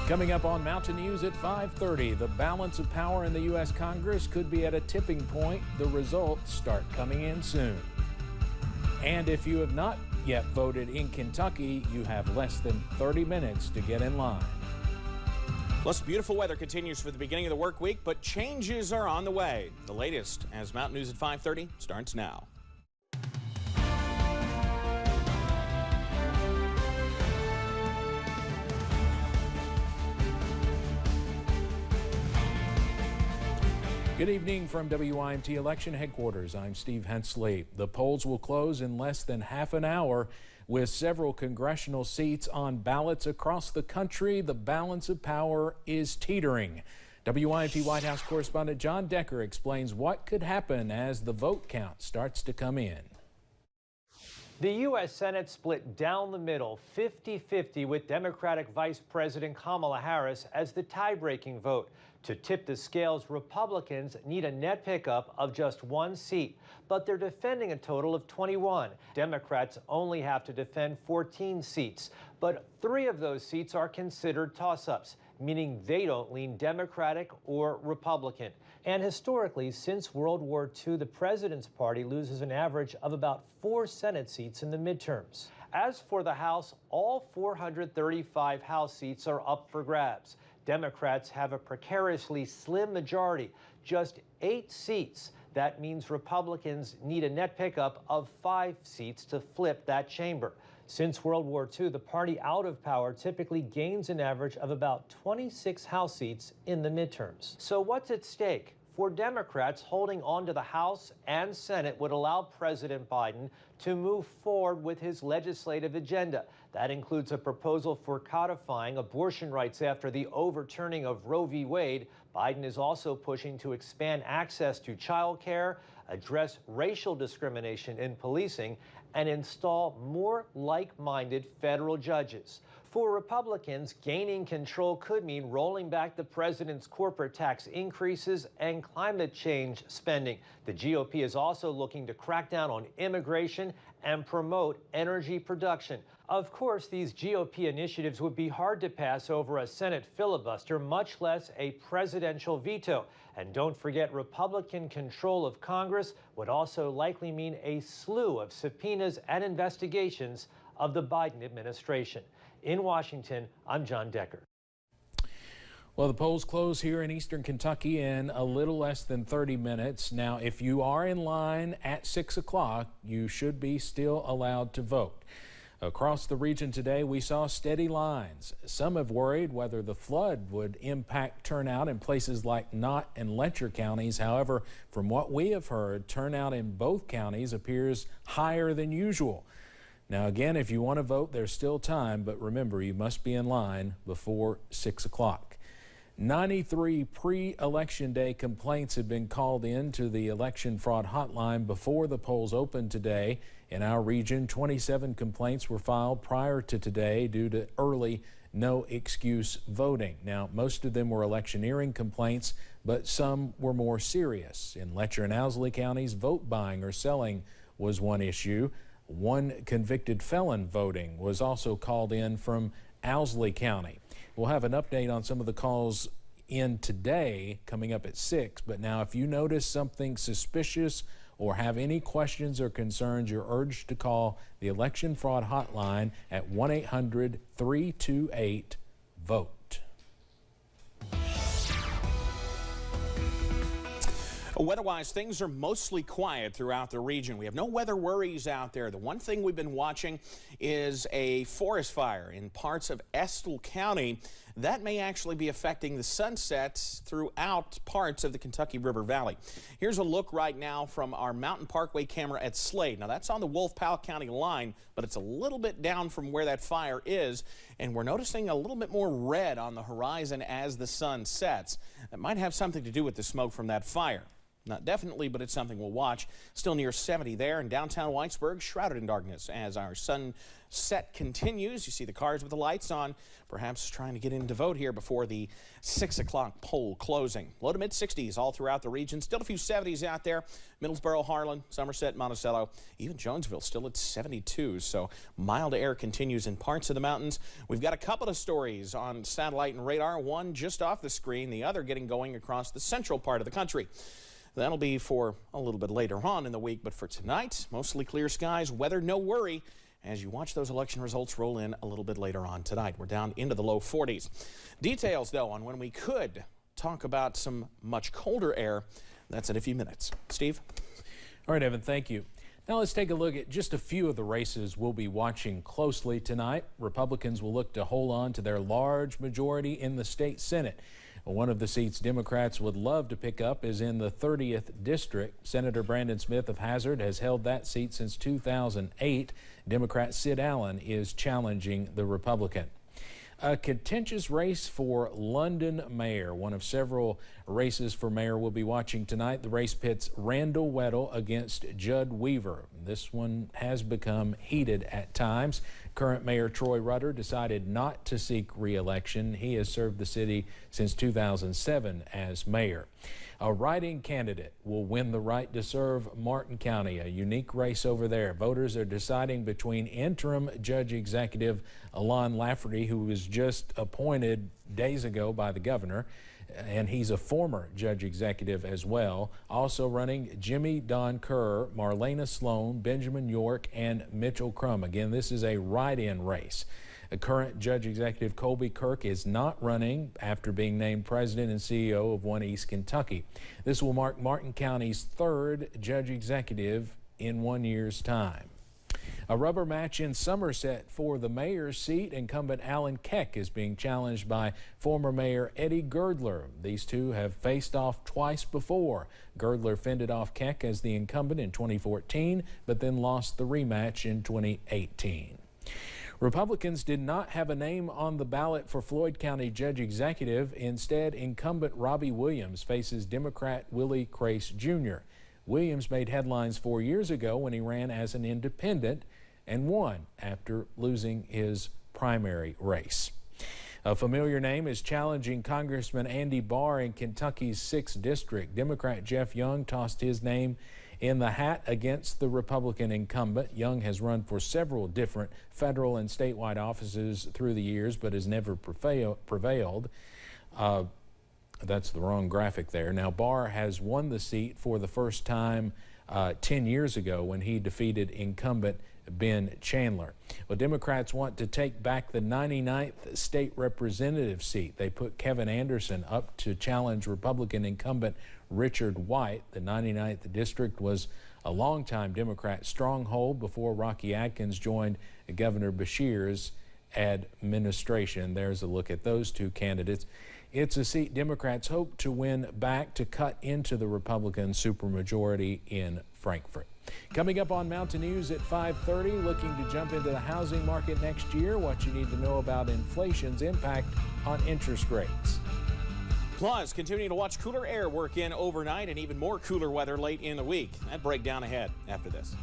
Coming up on Mountain News at 5:30, the balance of power in the U.S. Congress could be at a tipping point. The results start coming in soon. And if you have not yet voted in Kentucky, you have less than 30 minutes to get in line. Plus, beautiful weather continues for the beginning of the work week, but changes are on the way. The latest as Mountain News at 5:30 starts now. Good evening from WYMT Election Headquarters. I'm Steve Hensley. The polls will close in less than half an hour. With several congressional seats on ballots across the country, the balance of power is teetering. WYMT White House correspondent John Decker explains what could happen as the vote count starts to come in. The U.S. Senate split down the middle, 50-50, with Democratic Vice President Kamala Harris as the tie-breaking vote. To tip the scales, Republicans need a net pickup of just one seat, but they're defending a total of 21. Democrats only have to defend 14 seats, but 3 of those seats are considered toss-ups, meaning they don't lean Democratic or Republican. And historically, since World War II, the president's party loses an average of about 4 Senate seats in the midterms. As for the House, all 435 House seats are up for grabs. Democrats have a precariously slim majority, just 8 seats. That means Republicans need a net pickup of 5 seats to flip that chamber. Since World War II, the party out of power typically gains an average of about 26 House seats in the midterms. So what's at stake? For Democrats, holding on to the House and Senate would allow President Biden to move forward with his legislative agenda. That includes a proposal for codifying abortion rights after the overturning of Roe v. Wade. Biden is also pushing to expand access to child care, address racial discrimination in policing, and install more like-minded federal judges. For Republicans, gaining control could mean rolling back the president's corporate tax increases and climate change spending. The GOP is also looking to crack down on immigration and promote energy production. Of course, these GOP initiatives would be hard to pass over a Senate filibuster, much less a presidential veto. And don't forget, Republican control of Congress would also likely mean a slew of subpoenas and investigations of the Biden administration. In Washington, I'm John Decker. Well, the polls close here in eastern Kentucky in a little less than 30 minutes. Now, if you are in line at 6 o'clock, you should be still allowed to vote. Across the region today, we saw steady lines. Some have worried whether the flood would impact turnout in places like Knott and Letcher counties. However, from what we have heard, turnout in both counties appears higher than usual. Now, again, if you want to vote, there's still time, but remember, you must be in line before 6 o'clock. 93 pre-election day complaints had been called in to the election fraud hotline before the polls opened today. In our region, 27 complaints were filed prior to today due to early no excuse voting. Now, most of them were electioneering complaints, but some were more serious. In Letcher and Owsley counties, vote buying or selling was one issue. One convicted felon voting was also called in from Owsley County. We'll have an update on some of the calls in today coming up at 6. But now, if you notice something suspicious or have any questions or concerns, you're urged to call the Election Fraud Hotline at 1-800-328-VOTE. Weather-wise, things are mostly quiet throughout the region. We have no weather worries out there. The one thing we've been watching is a forest fire in parts of Estill County. That may actually be affecting the sunsets throughout parts of the Kentucky River Valley. Here's a look right now from our Mountain Parkway camera at Slade. Now, that's on the Wolf-Powell County line, but it's a little bit down from where that fire is, and we're noticing a little bit more red on the horizon as the sun sets. That might have something to do with the smoke from that fire. Not definitely, but it's something we'll watch. Still near 70 there in downtown Whitesburg, shrouded in darkness as our sunset continues. You see the cars with the lights on, perhaps trying to get in to vote here before the 6 o'clock poll closing. Low to mid 60s all throughout the region. Still a few 70s out there. Middlesboro, Harlan, Somerset, Monticello, even Jonesville still at 72. So mild air continues in parts of the mountains. We've got a couple of stories on satellite and radar, one just off the screen, the other getting going across the central part of the country. That'll be for a little bit later on in the week, but for tonight, mostly clear skies, weather no worry as you watch those election results roll in a little bit later on tonight. We're down into the low 40s. Details, though, on when we could talk about some much colder air. That's in a few minutes. Steve? All right, Evan, thank you. Now let's take a look at just a few of the races we'll be watching closely tonight. Republicans will look to hold on to their large majority in the state Senate. One of the seats Democrats would love to pick up is in the 30th District. Senator Brandon Smith of Hazard has held that seat since 2008. Democrat Sid Allen is challenging the Republican. A contentious race for London mayor. One of several races for mayor we'll be watching tonight. The race pits Randall Weddle against Judd Weaver. This one has become heated at times. Current Mayor Troy Rutter decided not to seek re-election. He has served the city since 2007 as mayor. A write-in candidate will win the right to serve Martin County, a unique race over there. Voters are deciding between interim Judge Executive Alon Lafferty, who was just appointed days ago by the governor, and he's a former judge executive as well. Also running Jimmy Don Kerr, Marlena Sloan, Benjamin York, and Mitchell Crum. Again, this is a write-in race. The current judge executive Colby Kirk is not running after being named president and CEO of One East Kentucky. This will mark Martin County's third judge executive in 1 year's time. A rubber match in Somerset for the mayor's seat. Incumbent Alan Keck is being challenged by former mayor Eddie Girdler. These two have faced off twice before. Girdler fended off Keck as the incumbent in 2014, but then lost the rematch in 2018. Republicans did not have a name on the ballot for Floyd County Judge Executive. Instead, incumbent Robbie Williams faces Democrat Willie Crace Jr. Williams made headlines 4 years ago when he ran as an independent and won after losing his primary race. A familiar name is challenging Congressman Andy Barr in Kentucky's 6th District. Democrat Jeff Young tossed his name in the hat against the Republican incumbent. Young has run for several different federal and statewide offices through the years, but has never prevailed. That's the wrong graphic there. Now, Barr has won the seat for the first time 10 years ago when he defeated incumbent Ben Chandler. Well, Democrats want to take back the 99th state representative seat. They put Kevin Anderson up to challenge Republican incumbent Richard White. The 99th district was a longtime Democrat stronghold before Rocky Adkins joined Governor Beshear's administration. There's a look at those two candidates. It's a seat Democrats hope to win back to cut into the Republican supermajority in Frankfort. Coming up on Mountain News at 5:30, looking to jump into the housing market next year, what you need to know about inflation's impact on interest rates. Plus, continuing to watch cooler air work in overnight and even more cooler weather late in the week. That breakdown ahead after this.